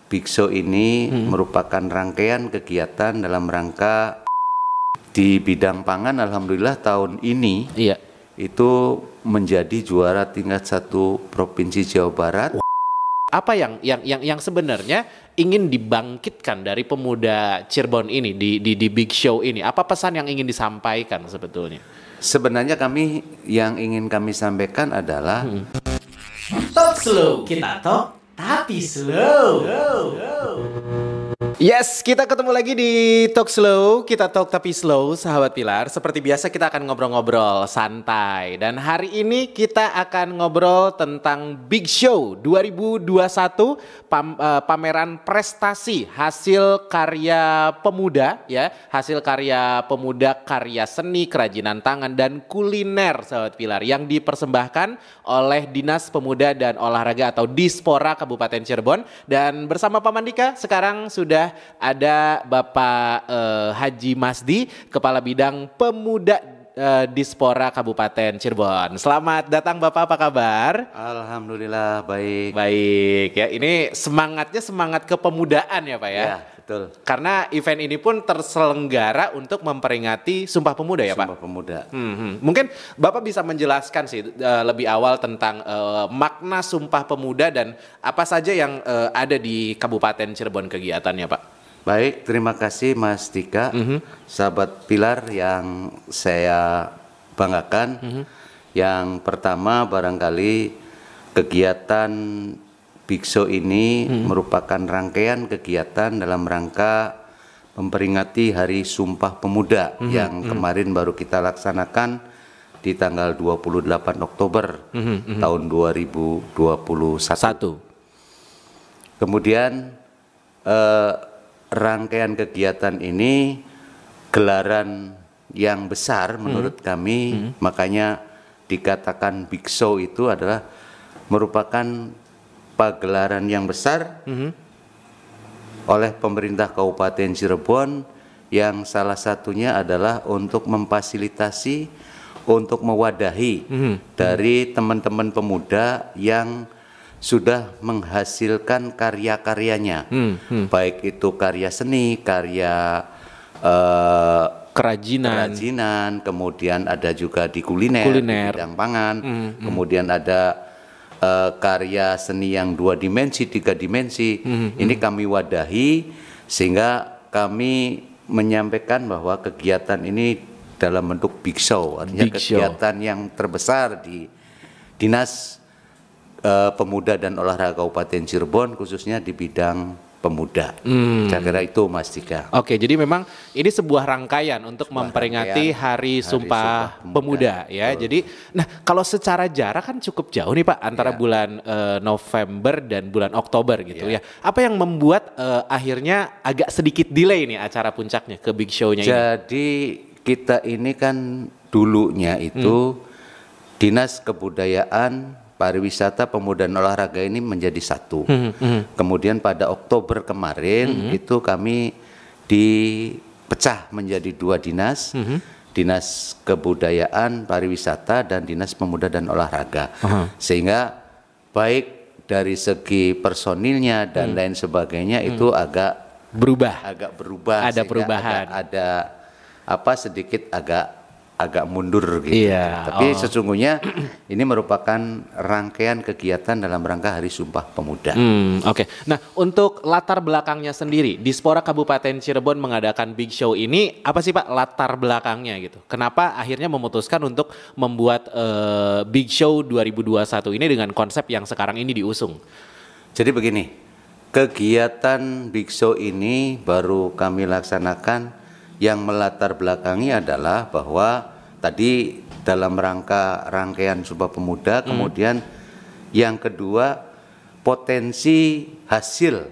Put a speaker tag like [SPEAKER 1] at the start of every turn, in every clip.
[SPEAKER 1] Big Show ini merupakan rangkaian kegiatan dalam rangka di bidang pangan. Alhamdulillah tahun ini itu menjadi juara tingkat 1 Provinsi Jawa Barat.
[SPEAKER 2] Apa yang sebenarnya ingin dibangkitkan dari pemuda Cirebon ini di Big Show ini? Apa pesan yang ingin disampaikan sebetulnya?
[SPEAKER 1] Sebenarnya yang ingin kami sampaikan adalah
[SPEAKER 2] talk slow, kita talk tapi slow. Yes, kita ketemu lagi di Talk Slow, kita talk tapi slow, sahabat Pilar. Seperti biasa kita akan ngobrol-ngobrol santai. Dan hari ini kita akan ngobrol tentang Big Show 2021, pameran prestasi hasil karya pemuda, ya, hasil karya pemuda, karya seni, kerajinan tangan dan kuliner, sahabat Pilar, yang dipersembahkan oleh Dinas Pemuda dan Olahraga atau Dispora Kabupaten Cirebon. Dan bersama Pak Mandika sekarang sudah ada Bapak Haji Masdi, Kepala Bidang Pemuda Dispora Kabupaten Cirebon. Selamat datang Bapak, apa kabar?
[SPEAKER 1] Alhamdulillah baik.
[SPEAKER 2] Baik ya, ini semangatnya semangat kepemudaan ya Pak ya?
[SPEAKER 1] Ya, betul.
[SPEAKER 2] Karena event ini pun terselenggara untuk memperingati Sumpah Pemuda ya Pak?
[SPEAKER 1] Sumpah Pemuda.
[SPEAKER 2] Mungkin Bapak bisa menjelaskan sih lebih awal tentang makna Sumpah Pemuda dan apa saja yang ada di Kabupaten Cirebon kegiatannya Pak?
[SPEAKER 1] Baik, terima kasih Mas Dika, sahabat Pilar yang saya banggakan. Yang pertama barangkali kegiatan Big Show ini merupakan rangkaian kegiatan dalam rangka memperingati Hari Sumpah Pemuda yang kemarin baru kita laksanakan di tanggal 28 Oktober tahun 2021. Kemudian rangkaian kegiatan ini gelaran yang besar menurut kami, makanya dikatakan Big Show itu adalah merupakan pagelaran yang besar oleh pemerintah Kabupaten Cirebon yang salah satunya adalah untuk memfasilitasi, untuk mewadahi dari teman-teman pemuda yang sudah menghasilkan karya-karyanya, baik itu karya seni, karya kerajinan, kemudian ada juga di kuliner. Di bidang pangan, kemudian ada karya seni yang 2 dimensi, 3 dimensi. Ini kami wadahi sehingga kami menyampaikan bahwa kegiatan ini dalam bentuk Big Show, artinya kegiatan yang terbesar di Dinas Pemuda dan Olahraga Kabupaten Cirebon, khususnya di bidang pemuda. Saya kira itu Mas Dika.
[SPEAKER 2] Oke, jadi memang ini sebuah rangkaian untuk memperingati Hari Sumpah Pemuda ya. Jadi, nah kalau secara jarak kan cukup jauh nih Pak antara bulan November dan bulan Oktober gitu ya. Apa yang membuat akhirnya agak sedikit delay nih acara puncaknya ke Big Show-nya ini?
[SPEAKER 1] Jadi kita ini kan dulunya itu Dinas Kebudayaan, Pariwisata, Pemuda dan Olahraga ini menjadi satu. Kemudian pada Oktober kemarin itu kami dipecah menjadi 2 dinas, Dinas Kebudayaan, Pariwisata dan Dinas Pemuda dan Olahraga. Sehingga baik dari segi personilnya dan lain sebagainya itu agak berubah.
[SPEAKER 2] Ada perubahan.
[SPEAKER 1] Ada apa sedikit agak mundur gitu. Tapi sesungguhnya ini merupakan rangkaian kegiatan dalam rangka Hari Sumpah Pemuda.
[SPEAKER 2] Oke. Nah, untuk latar belakangnya sendiri, Dispora Kabupaten Cirebon mengadakan Big Show ini apa sih Pak latar belakangnya gitu? Kenapa akhirnya memutuskan untuk membuat Big Show 2021 ini dengan konsep yang sekarang ini diusung?
[SPEAKER 1] Jadi begini, kegiatan Big Show ini baru kami laksanakan. Yang melatar belakangi adalah bahwa tadi dalam rangka rangkaian Sumpah Pemuda, kemudian yang kedua potensi hasil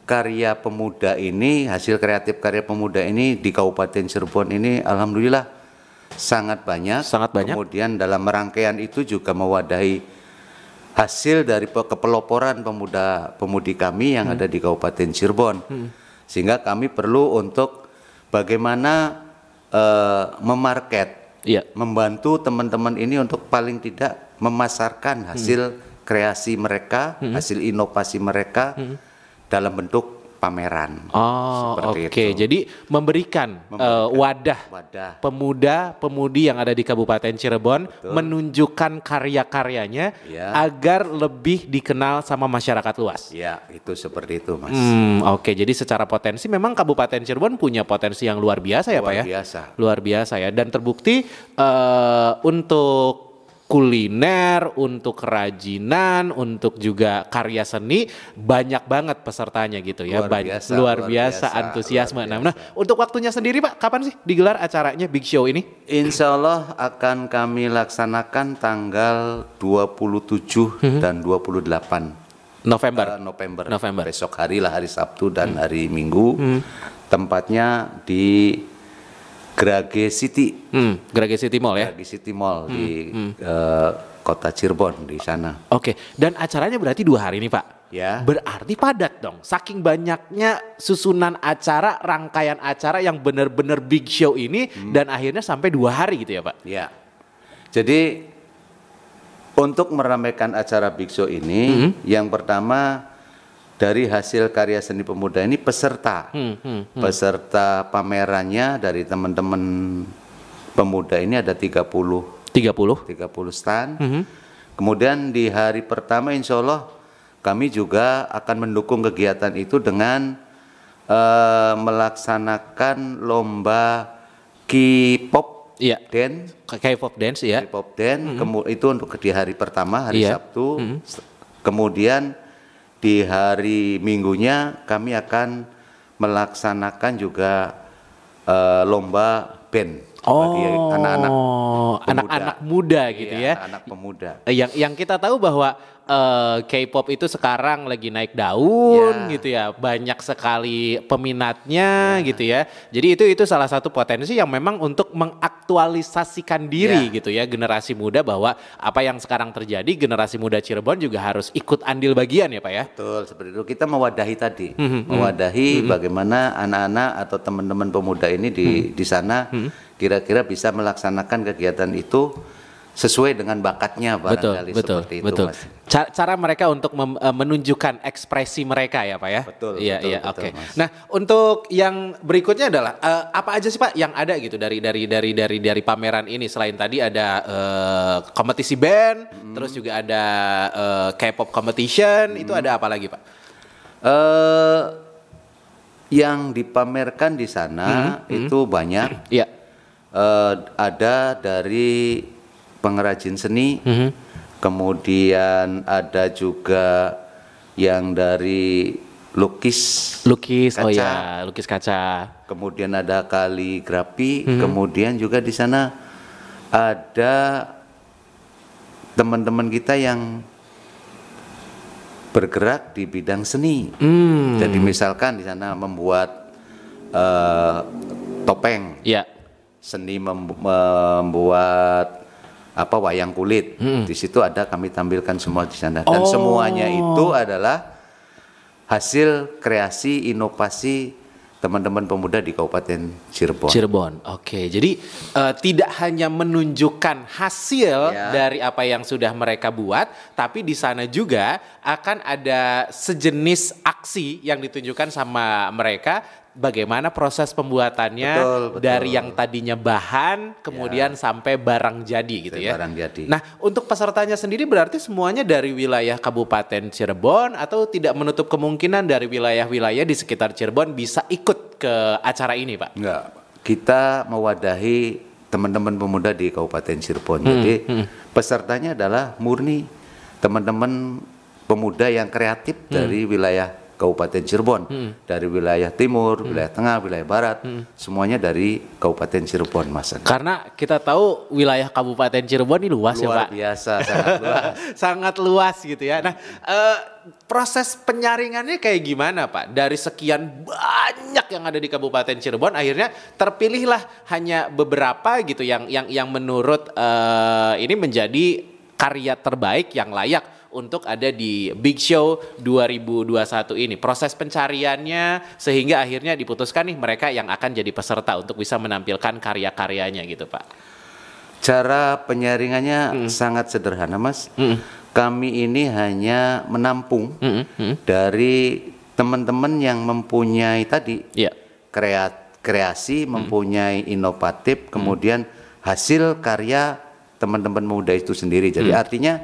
[SPEAKER 1] karya pemuda ini, hasil kreatif karya pemuda ini di Kabupaten Cirebon ini alhamdulillah sangat banyak. Kemudian dalam rangkaian itu juga mewadahi hasil dari kepeloporan pemuda-pemudi kami yang ada di Kabupaten Cirebon. Sehingga kami perlu untuk bagaimana memarket, membantu teman-teman ini untuk paling tidak memasarkan hasil kreasi mereka, hasil inovasi mereka dalam bentuk pameran.
[SPEAKER 2] Oh,
[SPEAKER 1] Seperti
[SPEAKER 2] oke.
[SPEAKER 1] itu.
[SPEAKER 2] Jadi memberikan, wadah pemuda-pemudi yang ada di Kabupaten Cirebon menunjukkan karya-karyanya
[SPEAKER 1] Ya.
[SPEAKER 2] agar lebih dikenal sama masyarakat luas.
[SPEAKER 1] Ya, itu seperti itu, Mas.
[SPEAKER 2] Oke. Jadi secara potensi memang Kabupaten Cirebon punya potensi yang luar biasa ya, Pak ya?
[SPEAKER 1] Luar biasa.
[SPEAKER 2] Luar biasa ya. Dan terbukti untuk kuliner, untuk kerajinan, untuk juga karya seni banyak banget pesertanya gitu ya. Luar biasa antusiasme. Nah, untuk waktunya sendiri Pak, kapan sih digelar acaranya Big Show ini?
[SPEAKER 1] Insya Allah akan kami laksanakan tanggal 27 dan 28 November. Besok hari lah, hari Sabtu dan hari Minggu. Tempatnya di Grage City.
[SPEAKER 2] Grage City Mall ya?
[SPEAKER 1] Grage City Mall di kota Cirebon di sana.
[SPEAKER 2] Oke, dan acaranya berarti 2 hari nih Pak?
[SPEAKER 1] Ya.
[SPEAKER 2] Berarti padat dong, saking banyaknya susunan acara, rangkaian acara yang benar-benar big show ini dan akhirnya sampai 2 hari gitu ya Pak?
[SPEAKER 1] Ya, jadi untuk meramaikan acara big show ini, yang pertama dari hasil karya seni pemuda ini peserta pamerannya dari teman-teman pemuda ini ada 30 stand. Kemudian di hari pertama insya Allah kami juga akan mendukung kegiatan itu dengan melaksanakan lomba K-pop dance.
[SPEAKER 2] K-pop dance ya.
[SPEAKER 1] K-pop dance, itu untuk di hari pertama, hari Sabtu. Kemudian di hari Minggunya kami akan melaksanakan juga lomba band bagi
[SPEAKER 2] anak-anak muda gitu ya.
[SPEAKER 1] Anak pemuda.
[SPEAKER 2] Yang kita tahu bahwa K-pop itu sekarang lagi naik daun gitu ya, banyak sekali peminatnya gitu ya. Jadi itu salah satu potensi yang memang untuk mengaktualisasikan diri gitu ya generasi muda, bahwa apa yang sekarang terjadi generasi muda Cirebon juga harus ikut andil bagian ya Pak ya.
[SPEAKER 1] Betul, seperti itu. Kita mewadahi tadi, mewadahi bagaimana anak-anak atau teman-teman pemuda ini di sana kira-kira bisa melaksanakan kegiatan itu sesuai dengan bakatnya barangkali.
[SPEAKER 2] Betul.
[SPEAKER 1] Mas.
[SPEAKER 2] Cara mereka untuk menunjukkan ekspresi mereka ya Pak ya.
[SPEAKER 1] Betul.
[SPEAKER 2] Oke. Nah, untuk yang berikutnya adalah apa aja sih Pak yang ada gitu dari pameran ini, selain tadi ada kompetisi band, terus juga ada K-pop competition, itu ada apa lagi Pak?
[SPEAKER 1] Yang dipamerkan di sana itu banyak.
[SPEAKER 2] Iya.
[SPEAKER 1] Ada dari pengrajin seni, kemudian ada juga yang dari lukis kaca.
[SPEAKER 2] Oh ya, lukis kaca.
[SPEAKER 1] Kemudian ada kaligrafi, kemudian juga di sana ada teman-teman kita yang bergerak di bidang seni. Jadi misalkan di sana membuat topeng.
[SPEAKER 2] Iya.
[SPEAKER 1] Seni membuat wayang kulit. Di situ ada, kami tampilkan semua di sana, dan semuanya itu adalah hasil kreasi inovasi teman-teman pemuda di Kabupaten Cirebon.
[SPEAKER 2] Oke. Jadi tidak hanya menunjukkan hasil dari apa yang sudah mereka buat, tapi di sana juga akan ada sejenis aksi yang ditunjukkan sama mereka, bagaimana proses pembuatannya dari yang tadinya bahan kemudian sampai barang jadi gitu ya.
[SPEAKER 1] Barang jadi.
[SPEAKER 2] Nah, untuk pesertanya sendiri berarti semuanya dari wilayah Kabupaten Cirebon, atau tidak menutup kemungkinan dari wilayah-wilayah di sekitar Cirebon bisa ikut ke acara ini, Pak?
[SPEAKER 1] Enggak. Kita mewadahi teman-teman pemuda di Kabupaten Cirebon. Jadi pesertanya adalah murni teman-teman pemuda yang kreatif dari wilayah Kabupaten Cirebon, dari wilayah timur, wilayah tengah, wilayah barat, semuanya dari Kabupaten Cirebon, Mas.
[SPEAKER 2] Karena kita tahu wilayah Kabupaten Cirebon ini luas ya Pak.
[SPEAKER 1] Luar biasa, sangat luas.
[SPEAKER 2] Sangat luas gitu ya. Nah, proses penyaringannya kayak gimana Pak? Dari sekian banyak yang ada di Kabupaten Cirebon, akhirnya terpilihlah hanya beberapa gitu yang menurut ini menjadi karya terbaik yang layak untuk ada di Big Show 2021 ini. Proses pencariannya sehingga akhirnya diputuskan nih mereka yang akan jadi peserta untuk bisa menampilkan karya-karyanya gitu Pak.
[SPEAKER 1] Cara penyaringannya sangat sederhana, Mas. Kami ini hanya menampung dari teman-teman yang mempunyai tadi
[SPEAKER 2] Iya.
[SPEAKER 1] kreasi, mempunyai inovatif, kemudian hasil karya teman-teman muda itu sendiri. Jadi artinya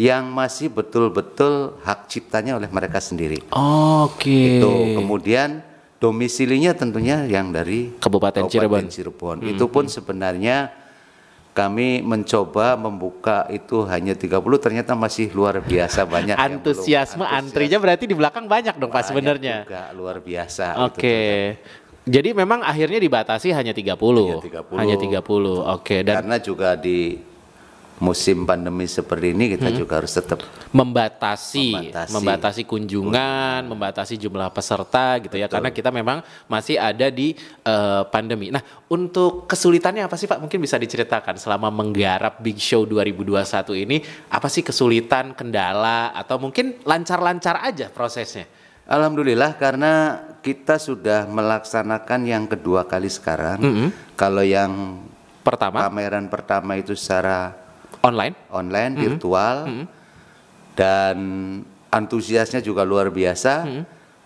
[SPEAKER 1] yang masih betul-betul hak ciptanya oleh mereka sendiri.
[SPEAKER 2] Oke.
[SPEAKER 1] Itu kemudian domisilinya tentunya yang dari
[SPEAKER 2] Kabupaten
[SPEAKER 1] Cirebon. Itu pun sebenarnya kami mencoba membuka itu hanya 30, ternyata masih luar biasa banyak.
[SPEAKER 2] Antusiasme antrinya berarti di belakang banyak dong Pak sebenarnya.
[SPEAKER 1] Juga luar biasa.
[SPEAKER 2] Oke. Jadi memang akhirnya dibatasi hanya 30. Hanya 30. Oke. Dan
[SPEAKER 1] karena juga di musim pandemi seperti ini kita juga harus tetap
[SPEAKER 2] membatasi kunjungan, membatasi jumlah peserta gitu. Betul. Ya, karena kita memang masih ada di pandemi. Nah, untuk kesulitannya apa sih Pak? Mungkin bisa diceritakan selama menggarap Big Show 2021 ini, apa sih kesulitan, kendala, atau mungkin lancar-lancar aja prosesnya?
[SPEAKER 1] Alhamdulillah, karena kita sudah melaksanakan yang kedua kali sekarang. Kalau yang pameran pertama itu secara online, virtual, dan antusiasnya juga luar biasa.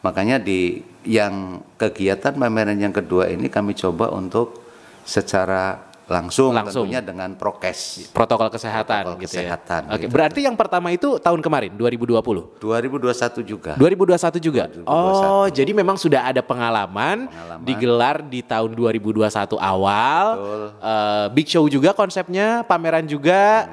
[SPEAKER 1] Makanya di yang kegiatan pameran yang kedua ini kami coba untuk secara langsung. Tentunya dengan protokol kesehatan gitu ya.
[SPEAKER 2] Oke, berarti yang pertama itu tahun kemarin 2020.
[SPEAKER 1] 2021 juga.
[SPEAKER 2] 2021 juga. 2021. Oh, jadi memang sudah ada pengalaman digelar di tahun 2021 awal. Big Show juga konsepnya, pameran juga.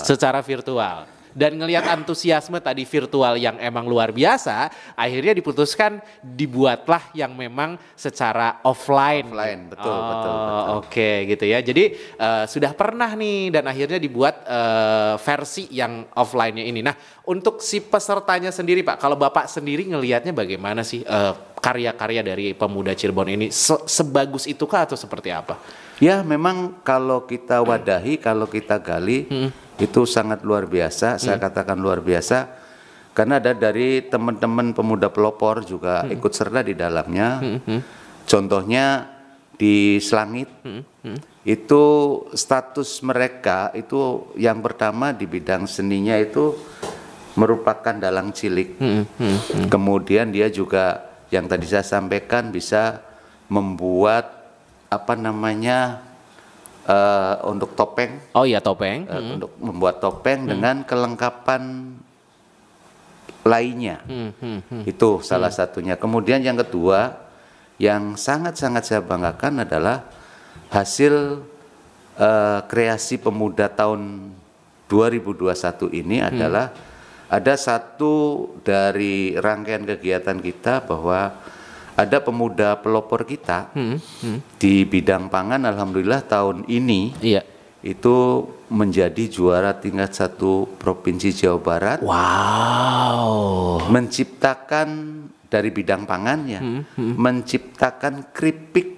[SPEAKER 2] Secara virtual. Dan ngelihat antusiasme tadi virtual yang emang luar biasa, akhirnya diputuskan dibuatlah yang memang secara offline.
[SPEAKER 1] Betul.
[SPEAKER 2] Oke, gitu ya. Jadi sudah pernah nih dan akhirnya dibuat versi yang offline-nya ini. Nah, untuk si pesertanya sendiri Pak, kalau Bapak sendiri ngelihatnya bagaimana sih karya-karya dari pemuda Cirebon ini? Sebagus itukah atau seperti apa?
[SPEAKER 1] Ya, memang kalau kita wadahi, kalau kita gali, itu sangat luar biasa. Saya katakan luar biasa karena ada dari teman-teman pemuda pelopor juga ikut serta di dalamnya. Contohnya di Selangit, itu status mereka itu yang pertama di bidang seninya itu merupakan dalang cilik. Kemudian dia juga yang tadi saya sampaikan bisa membuat untuk topeng.
[SPEAKER 2] Oh iya, topeng.
[SPEAKER 1] Untuk membuat topeng dengan kelengkapan lainnya. Itu salah satunya. Kemudian yang kedua, yang sangat-sangat saya banggakan adalah hasil kreasi pemuda tahun 2021 ini adalah ada satu dari rangkaian kegiatan kita bahwa ada pemuda pelopor kita di bidang pangan. Alhamdulillah tahun ini itu menjadi juara tingkat 1 Provinsi Jawa Barat.
[SPEAKER 2] Wow.
[SPEAKER 1] Menciptakan dari bidang pangannya, menciptakan keripik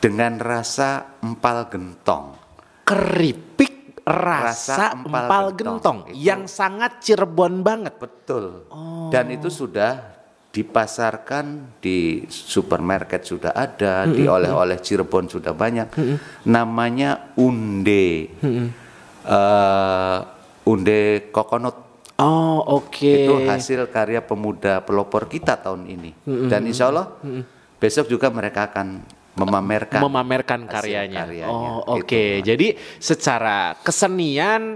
[SPEAKER 1] dengan rasa empal gentong.
[SPEAKER 2] Keripik rasa empal gentong yang sangat Cirebon banget.
[SPEAKER 1] Betul. Dan itu sudah dipasarkan di supermarket sudah ada, di oleh-oleh Cirebon sudah banyak. Namanya unde, unde kokonut.
[SPEAKER 2] Oh, oke.
[SPEAKER 1] Itu hasil karya pemuda pelopor kita tahun ini. Dan insya Allah besok juga mereka akan memamerkan karyanya.
[SPEAKER 2] Oh, oke. Jadi secara kesenian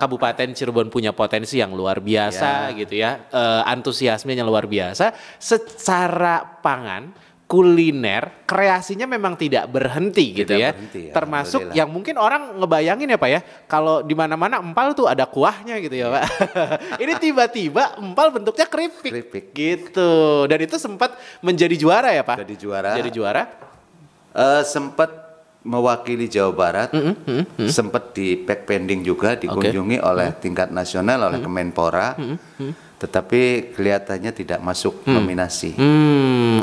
[SPEAKER 2] Kabupaten Cirebon punya potensi yang luar biasa gitu ya. Antusiasmenya luar biasa. Secara pangan, kuliner, kreasinya memang tidak berhenti gitu ya. Termasuk yang mungkin orang ngebayangin ya Pak ya, kalau di mana-mana empal tuh ada kuahnya gitu ya Pak. Ini tiba-tiba empal bentuknya keripik gitu. Dan itu sempat menjadi juara ya Pak? Jadi juara.
[SPEAKER 1] Sempat mewakili Jawa Barat, sempat di backpending juga, dikunjungi oleh tingkat nasional oleh Kemenpora, tetapi kelihatannya tidak masuk nominasi.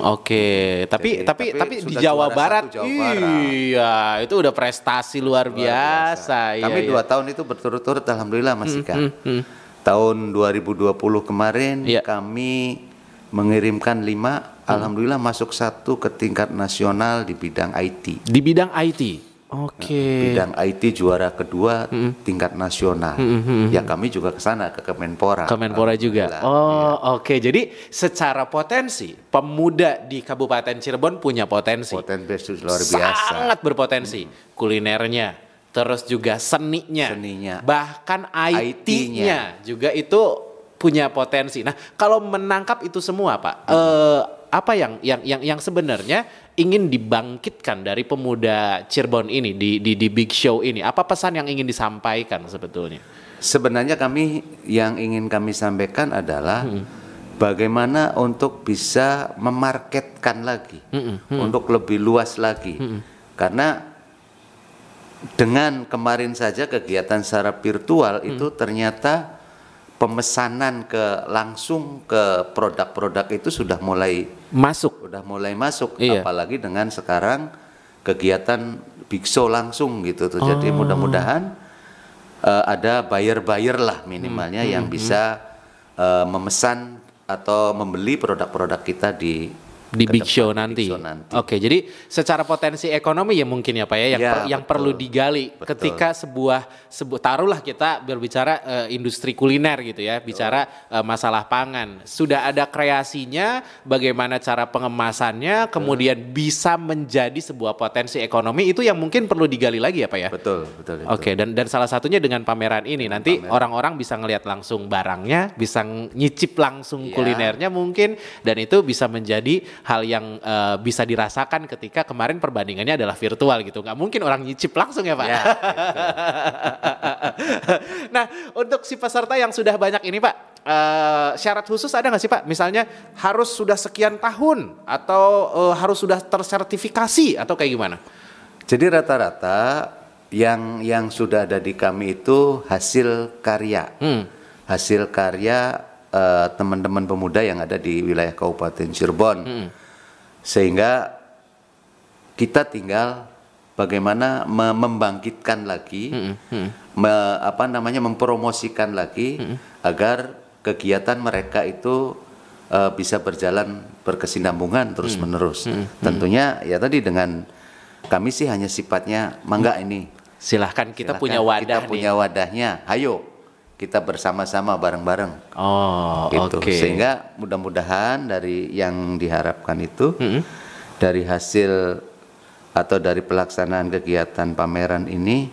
[SPEAKER 2] Oke. Tapi di Jawa Barat, iya itu udah prestasi luar biasa.
[SPEAKER 1] Kami 2 tahun itu berturut-turut, alhamdulillah Mas Ika. Tahun 2020 kemarin kami mengirimkan 5, alhamdulillah masuk 1 ke tingkat nasional di bidang IT.
[SPEAKER 2] Di bidang IT? Oke.
[SPEAKER 1] Bidang IT juara kedua tingkat nasional. Ya kami juga ke sana, ke Kemenpora.
[SPEAKER 2] Kemenpora juga.
[SPEAKER 1] Alhamdulillah.
[SPEAKER 2] Oh, oke. Jadi secara potensi pemuda di Kabupaten Cirebon punya potensi.
[SPEAKER 1] Potensi luar biasa.
[SPEAKER 2] Sangat berpotensi. Kulinernya, terus juga seninya. Bahkan IT-nya juga itu punya potensi. Nah, kalau menangkap itu semua, Pak, apa yang sebenarnya ingin dibangkitkan dari pemuda Cirebon ini di Big Show ini? Apa pesan yang ingin disampaikan sebetulnya?
[SPEAKER 1] Sebenarnya yang ingin kami sampaikan adalah bagaimana untuk bisa memarketkan lagi, untuk lebih luas lagi. Karena dengan kemarin saja kegiatan secara virtual itu ternyata pemesanan langsung ke produk-produk itu sudah mulai masuk.
[SPEAKER 2] Iya.
[SPEAKER 1] Apalagi dengan sekarang kegiatan Big Show langsung gitu tuh. Jadi mudah-mudahan ada buyer lah minimalnya yang bisa memesan atau membeli produk-produk kita di
[SPEAKER 2] Big Show nanti. Oke, jadi secara potensi ekonomi ya mungkin ya Pak ya yang perlu digali. Betul. Ketika sebuah taruhlah kita berbicara industri kuliner gitu ya, bicara masalah pangan. Sudah ada kreasinya, bagaimana cara pengemasannya, kemudian bisa menjadi sebuah potensi ekonomi, itu yang mungkin perlu digali lagi ya Pak ya.
[SPEAKER 1] Betul.
[SPEAKER 2] Oke, dan salah satunya dengan pameran ini nanti orang-orang bisa ngelihat langsung barangnya, bisa nyicip langsung kulinernya mungkin, dan itu bisa menjadi hal yang bisa dirasakan ketika kemarin perbandingannya adalah virtual gitu. Nggak mungkin orang nyicip langsung ya Pak. Ya, nah, untuk si peserta yang sudah banyak ini Pak, syarat khusus ada nggak sih Pak? Misalnya harus sudah sekian tahun atau harus sudah tersertifikasi atau kayak gimana?
[SPEAKER 1] Jadi rata-rata yang sudah ada di kami itu hasil karya. Hasil karya teman-teman pemuda yang ada di wilayah Kabupaten Cirebon, sehingga kita tinggal bagaimana membangkitkan lagi, mempromosikan lagi agar kegiatan mereka itu bisa berjalan berkesinambungan terus menerus. Tentunya ya tadi dengan kami sih hanya sifatnya mangga ini.
[SPEAKER 2] Silahkan kita punya wadah.
[SPEAKER 1] Kita punya wadahnya, ayo. Kita bersama-sama bareng-bareng.
[SPEAKER 2] Oke.
[SPEAKER 1] Sehingga mudah-mudahan dari yang diharapkan itu dari hasil atau dari pelaksanaan kegiatan pameran ini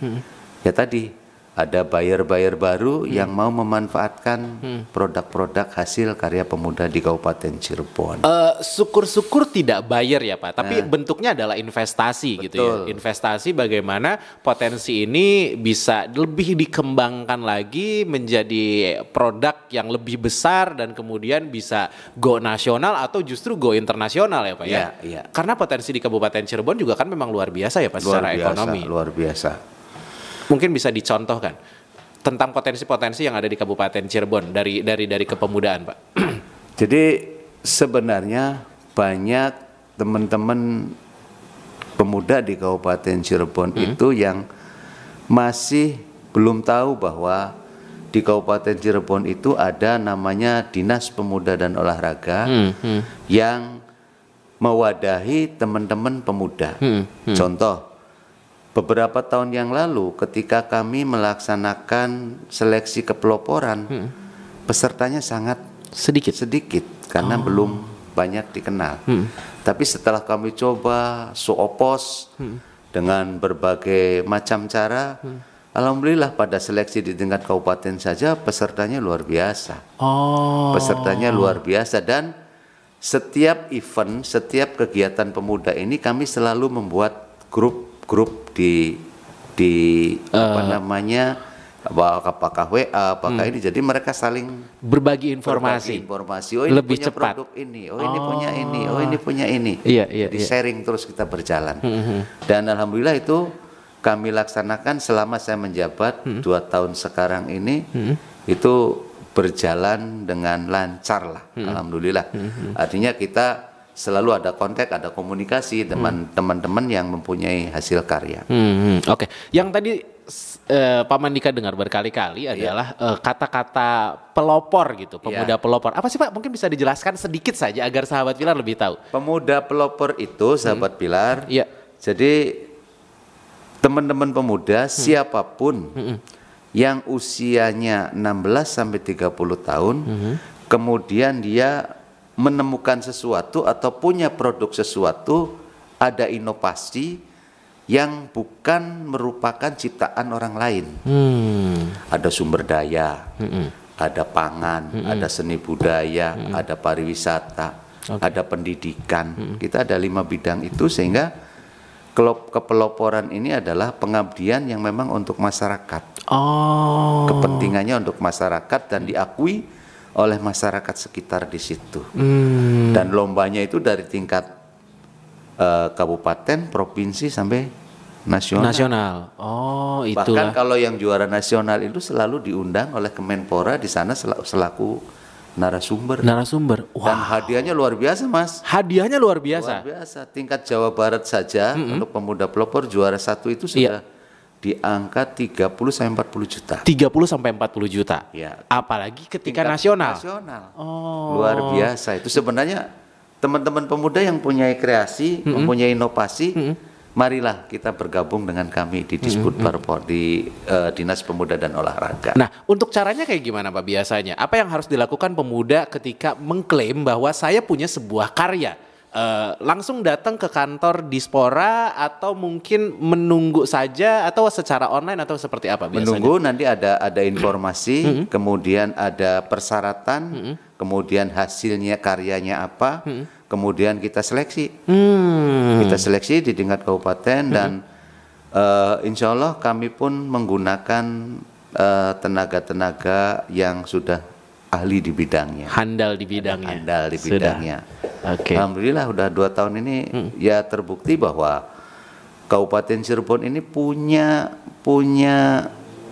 [SPEAKER 1] ya tadi ada buyer-buyer baru yang mau memanfaatkan produk-produk hasil karya pemuda di Kabupaten Cirebon.
[SPEAKER 2] Syukur-syukur tidak buyer ya Pak, tapi bentuknya adalah investasi. Betul. Gitu ya. Investasi bagaimana potensi ini bisa lebih dikembangkan lagi menjadi produk yang lebih besar dan kemudian bisa go nasional atau justru go internasional ya Pak ya.
[SPEAKER 1] Iya.
[SPEAKER 2] Karena potensi di Kabupaten Cirebon juga kan memang luar biasa ya Pak secara ekonomi.
[SPEAKER 1] Luar biasa.
[SPEAKER 2] Mungkin bisa dicontohkan tentang potensi-potensi yang ada di Kabupaten Cirebon dari kepemudaan, Pak.
[SPEAKER 1] Jadi sebenarnya banyak teman-teman pemuda di Kabupaten Cirebon itu yang masih belum tahu bahwa di Kabupaten Cirebon itu ada namanya Dinas Pemuda dan Olahraga yang mewadahi teman-teman pemuda. Contoh, beberapa tahun yang lalu ketika kami melaksanakan seleksi kepeloporan, pesertanya sangat sedikit karena belum banyak dikenal. Tapi setelah kami coba suopos dengan berbagai macam cara, alhamdulillah pada seleksi di tingkat kabupaten saja pesertanya luar biasa. Pesertanya luar biasa, dan setiap event, setiap kegiatan pemuda ini kami selalu membuat grup di apakah WA, apakah ini, jadi mereka saling
[SPEAKER 2] berbagi informasi.
[SPEAKER 1] Oh ini
[SPEAKER 2] lebih
[SPEAKER 1] punya
[SPEAKER 2] cepat.
[SPEAKER 1] Produk ini, oh ini punya ini, oh ini punya ini.
[SPEAKER 2] Jadi
[SPEAKER 1] sharing terus kita berjalan. Dan alhamdulillah itu kami laksanakan selama saya menjabat 2 tahun sekarang ini, itu berjalan dengan lancar lah, alhamdulillah. Artinya kita selalu ada kontak, ada komunikasi dengan teman-teman yang mempunyai hasil karya.
[SPEAKER 2] Oke. Yang tadi Pak Mandika dengar berkali-kali adalah kata-kata pelopor gitu, pemuda pelopor. Apa sih Pak? Mungkin bisa dijelaskan sedikit saja agar sahabat Pilar lebih tahu.
[SPEAKER 1] Pemuda pelopor itu sahabat Pilar. Jadi teman-teman pemuda siapapun yang usianya 16 sampai 30 tahun, kemudian dia menemukan sesuatu atau punya produk sesuatu, ada inovasi yang bukan merupakan ciptaan orang lain. Ada sumber daya, ada pangan, ada seni budaya, ada pariwisata, ada pendidikan. Kita ada 5 bidang itu, sehingga kepeloporan ini adalah pengabdian yang memang untuk masyarakat. Kepentingannya untuk masyarakat dan diakui oleh masyarakat sekitar di situ. Dan lombanya itu dari tingkat kabupaten, provinsi sampai nasional.
[SPEAKER 2] Oh, itulah.
[SPEAKER 1] Bahkan kalau yang juara nasional itu selalu diundang oleh Kemenpora di sana selaku narasumber.
[SPEAKER 2] Wah.
[SPEAKER 1] Dan hadiahnya luar biasa, Mas.
[SPEAKER 2] Hadiahnya luar biasa.
[SPEAKER 1] Luar biasa. Tingkat Jawa Barat saja untuk pemuda pelopor juara 1 itu sudah di angka 30 sampai 40 juta.
[SPEAKER 2] 30 sampai 40 juta.
[SPEAKER 1] Ya.
[SPEAKER 2] Apalagi ketika nasional.
[SPEAKER 1] Luar biasa. Itu sebenarnya teman-teman pemuda yang punya kreasi, mempunyai inovasi, marilah kita bergabung dengan kami di Disbud Parpor, di Dinas Pemuda dan Olahraga.
[SPEAKER 2] Nah, untuk caranya kayak gimana Pak biasanya? Apa yang harus dilakukan pemuda ketika mengklaim bahwa saya punya sebuah karya? Langsung datang ke kantor Dispora atau mungkin menunggu saja atau secara online atau seperti apa biasanya?
[SPEAKER 1] Menunggu, nanti ada informasi, kemudian ada persyaratan, kemudian hasilnya karyanya apa, kemudian kita seleksi. Kita seleksi di tingkat kabupaten dan insya Allah kami pun menggunakan tenaga-tenaga yang sudah ahli di bidangnya.
[SPEAKER 2] Handal di bidangnya.
[SPEAKER 1] Handal di bidangnya. Alhamdulillah udah 2 tahun ini ya terbukti bahwa Kabupaten Cirebon ini punya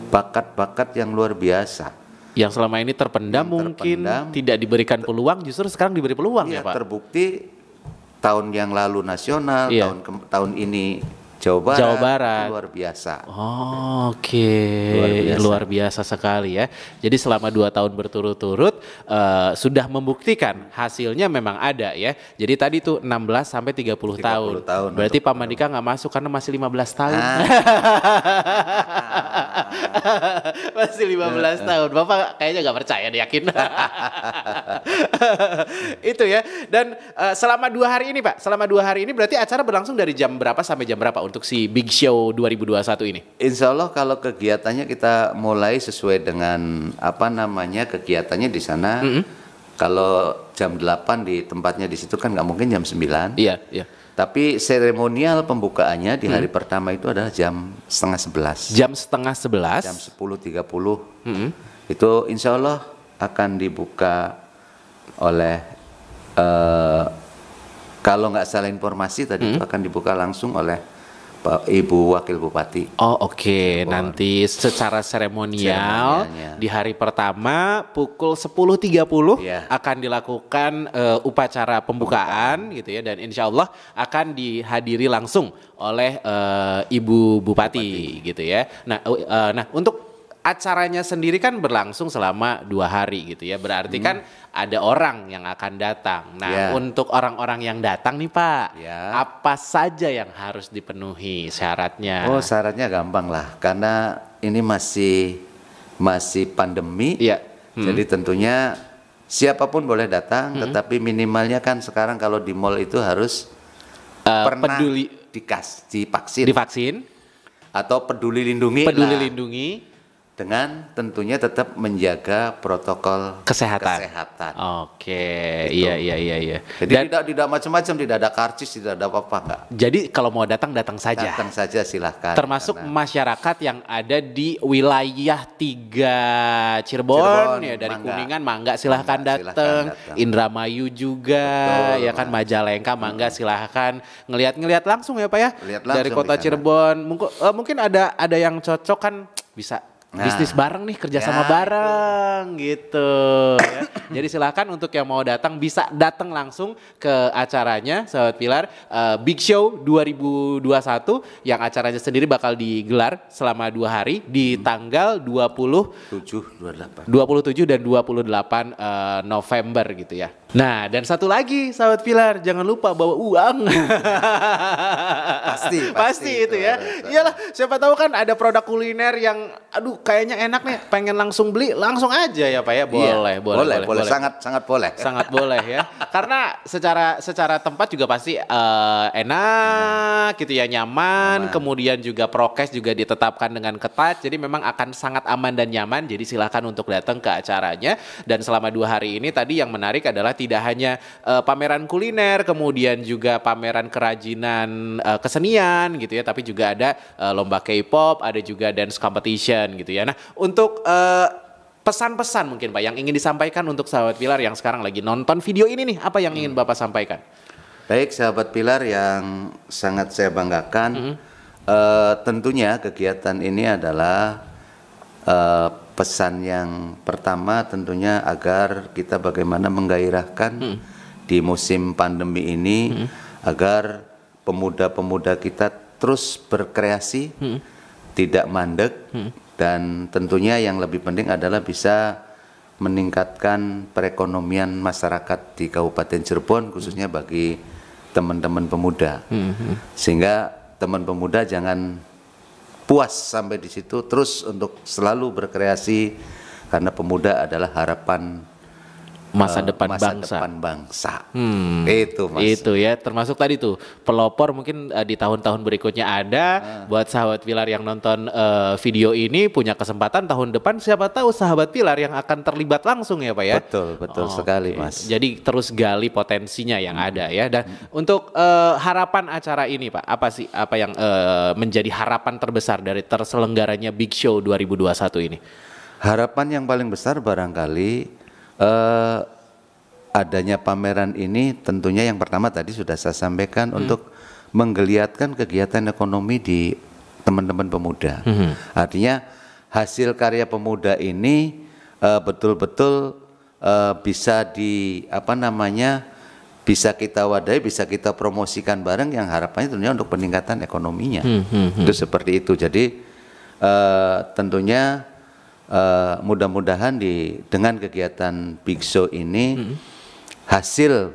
[SPEAKER 1] bakat-bakat yang luar biasa.
[SPEAKER 2] Yang selama ini terpendam mungkin tidak diberikan peluang, justru sekarang diberi peluang ya Pak.
[SPEAKER 1] Terbukti tahun yang lalu nasional, tahun ini Jawa Barat. Luar biasa.
[SPEAKER 2] Luar biasa sekali ya. Jadi selama 2 tahun berturut-turut sudah membuktikan hasilnya memang ada ya. Jadi tadi tuh 16 sampai 30 tahun. Berarti Pak Mandika nggak masuk karena masih 15 tahun. Masih 15 tahun. Bapak kayaknya nggak percaya deh, yakin. Itu ya. Dan selama 2 hari ini Pak, berarti acara berlangsung dari jam berapa sampai jam berapa untuk si Big Show 2021 ini?
[SPEAKER 1] Insya Allah kalau kegiatannya kita mulai sesuai dengan kegiatannya di sana. Kalau jam 8 di tempatnya di situ kan nggak mungkin jam 9.
[SPEAKER 2] Iya.
[SPEAKER 1] Tapi seremonial pembukaannya di hari pertama itu adalah jam setengah 11.
[SPEAKER 2] Jam setengah 11.
[SPEAKER 1] Jam 10.30. Itu insya Allah akan dibuka oleh kalau nggak salah informasi tadi itu akan dibuka langsung oleh Pak Ibu Wakil Bupati.
[SPEAKER 2] Nanti secara seremonial di hari pertama pukul 10.30 akan dilakukan upacara pembukaan gitu ya, dan insya Allah akan dihadiri langsung oleh Ibu Bupati gitu ya. Nah untuk acaranya sendiri kan berlangsung selama 2 hari gitu ya. Berarti kan ada orang yang akan datang. Nah, untuk orang-orang yang datang nih Pak, apa saja yang harus dipenuhi syaratnya?
[SPEAKER 1] Syaratnya gampang lah, karena ini masih pandemi. Jadi tentunya siapapun boleh datang, tetapi minimalnya kan sekarang kalau di mall itu harus pernah divaksin atau peduli lindungi. Dengan tentunya tetap menjaga protokol kesehatan.
[SPEAKER 2] Iya.
[SPEAKER 1] Jadi tidak macam-macam, tidak ada karcis, tidak ada apa-apa enggak.
[SPEAKER 2] Jadi kalau mau datang saja.
[SPEAKER 1] Datang saja silahkan.
[SPEAKER 2] Termasuk masyarakat yang ada di wilayah 3 Cirebon ya, dari Kuningan mangga silahkan datang. Indramayu juga. Betul, ya kan, Majalengka mangga silahkan ngelihat langsung ya Pak ya. Dari kota Cirebon. Mungkin ada yang cocok kan bisa bisnis bareng nih, kerjasama bareng gitu ya. Jadi silakan untuk yang mau datang bisa datang langsung ke acaranya Sahabat Pilar, Big Show 2021 yang acaranya sendiri bakal digelar selama 2 hari di tanggal 27 dan 28 November gitu ya. Nah, dan satu lagi Sahabat Pilar, jangan lupa bawa uang. Pasti itu ya. Iyalah, siapa tahu kan ada produk kuliner yang aduh kayaknya enak nih, pengen langsung beli, langsung aja ya Pak ya. Boleh.
[SPEAKER 1] Sangat boleh.
[SPEAKER 2] Sangat boleh ya. Karena secara tempat juga pasti enak gitu ya, nyaman. Kemudian juga prokes juga ditetapkan dengan ketat. Jadi memang akan sangat aman dan nyaman. Jadi silakan untuk datang ke acaranya. Dan selama 2 hari ini tadi yang menarik adalah tidak hanya pameran kuliner, kemudian juga pameran kerajinan kesenian gitu ya, tapi juga ada lomba K-pop, ada juga dance competition gitu ya. Nah, untuk pesan-pesan mungkin Pak yang ingin disampaikan untuk Sahabat Pilar yang sekarang lagi nonton video ini nih, apa yang ingin Bapak sampaikan?
[SPEAKER 1] Baik, Sahabat Pilar yang sangat saya banggakan, tentunya kegiatan ini adalah pesan yang pertama tentunya agar kita bagaimana menggairahkan di musim pandemi ini agar pemuda-pemuda kita terus berkreasi, tidak mandek, dan tentunya yang lebih penting adalah bisa meningkatkan perekonomian masyarakat di Kabupaten Cirebon khususnya bagi teman-teman pemuda. Sehingga teman pemuda jangan puas sampai di situ, terus untuk selalu berkreasi karena pemuda adalah harapan
[SPEAKER 2] masa depan
[SPEAKER 1] bangsa. Itu Mas.
[SPEAKER 2] Itu ya, termasuk tadi tuh pelopor mungkin di tahun-tahun berikutnya ada buat Sahabat Pilar yang nonton video ini punya kesempatan tahun depan siapa tahu Sahabat Pilar yang akan terlibat langsung ya Pak ya.
[SPEAKER 1] Betul sekali Mas.
[SPEAKER 2] Jadi terus gali potensinya yang ada ya. Dan untuk harapan acara ini Pak, apa yang menjadi harapan terbesar dari terselenggaranya Big Show 2021 ini?
[SPEAKER 1] Harapan yang paling besar barangkali adanya pameran ini tentunya yang pertama tadi sudah saya sampaikan untuk menggeliatkan kegiatan ekonomi di teman-teman pemuda. Artinya hasil karya pemuda ini betul-betul bisa bisa kita wadai, bisa kita promosikan bareng yang harapannya tentunya untuk peningkatan ekonominya. Itu seperti itu. Jadi tentunya mudah-mudahan dengan kegiatan Big Show ini hasil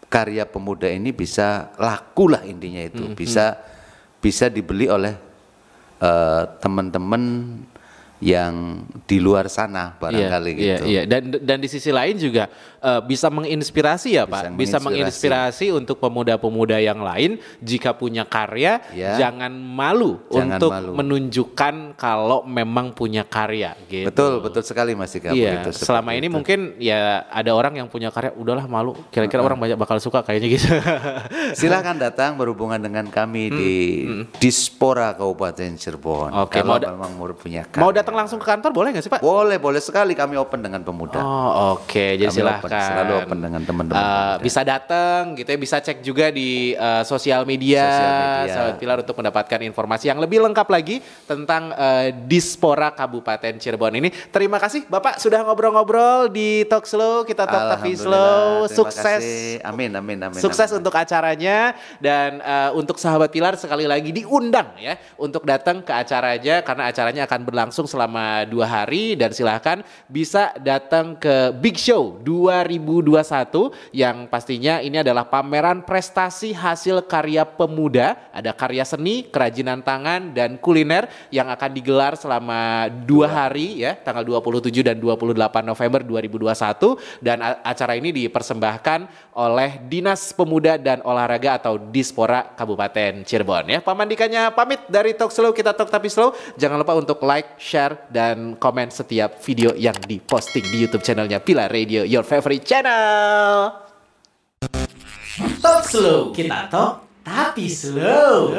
[SPEAKER 1] karya pemuda ini bisa laku lah intinya itu, bisa dibeli oleh teman-teman yang di luar sana barangkali gitu.
[SPEAKER 2] Iya. Dan di sisi lain juga bisa menginspirasi ya Pak, bisa menginspirasi untuk pemuda-pemuda yang lain jika punya karya jangan malu untuk menunjukkan kalau memang punya karya. Gitu.
[SPEAKER 1] Betul sekali Mas Ika.
[SPEAKER 2] Iya. Selama ini mungkin ya ada orang yang punya karya udahlah malu, kira-kira orang banyak bakal suka kayaknya gitu.
[SPEAKER 1] Silakan datang berhubungan dengan kami di Dispora Kabupaten Cirebon.
[SPEAKER 2] Oke,
[SPEAKER 1] kalau memang punya karya.
[SPEAKER 2] Mau datang langsung ke kantor boleh nggak sih Pak?
[SPEAKER 1] Boleh sekali, kami open dengan pemuda.
[SPEAKER 2] Oke. Jadi silahkan.
[SPEAKER 1] Selalu open dengan teman-teman.
[SPEAKER 2] Bisa datang gitu ya, bisa cek juga di sosial media Sahabat Pilar untuk mendapatkan informasi yang lebih lengkap lagi tentang Dispora Kabupaten Cirebon ini. Terima kasih Bapak sudah ngobrol-ngobrol di Talk Slow, kita talk tapi slow. Sukses.
[SPEAKER 1] Amin.
[SPEAKER 2] Sukses untuk acaranya dan untuk Sahabat Pilar sekali lagi diundang ya untuk datang ke acaranya karena acaranya akan berlangsung selama 2 hari dan silahkan bisa datang ke Big Show 2021 yang pastinya ini adalah pameran prestasi hasil karya pemuda, ada karya seni, kerajinan tangan dan kuliner yang akan digelar selama 2 hari ya, tanggal 27 dan 28 November 2021 dan acara ini dipersembahkan oleh Dinas Pemuda dan Olahraga atau Dispora Kabupaten Cirebon ya. Pamandikannya pamit dari Talk Slow, kita talk tapi slow. Jangan lupa untuk like, share, dan komen setiap video yang diposting di YouTube channelnya Pilar Radio, your favorite channel. Talk Slow, kita talk tapi slow.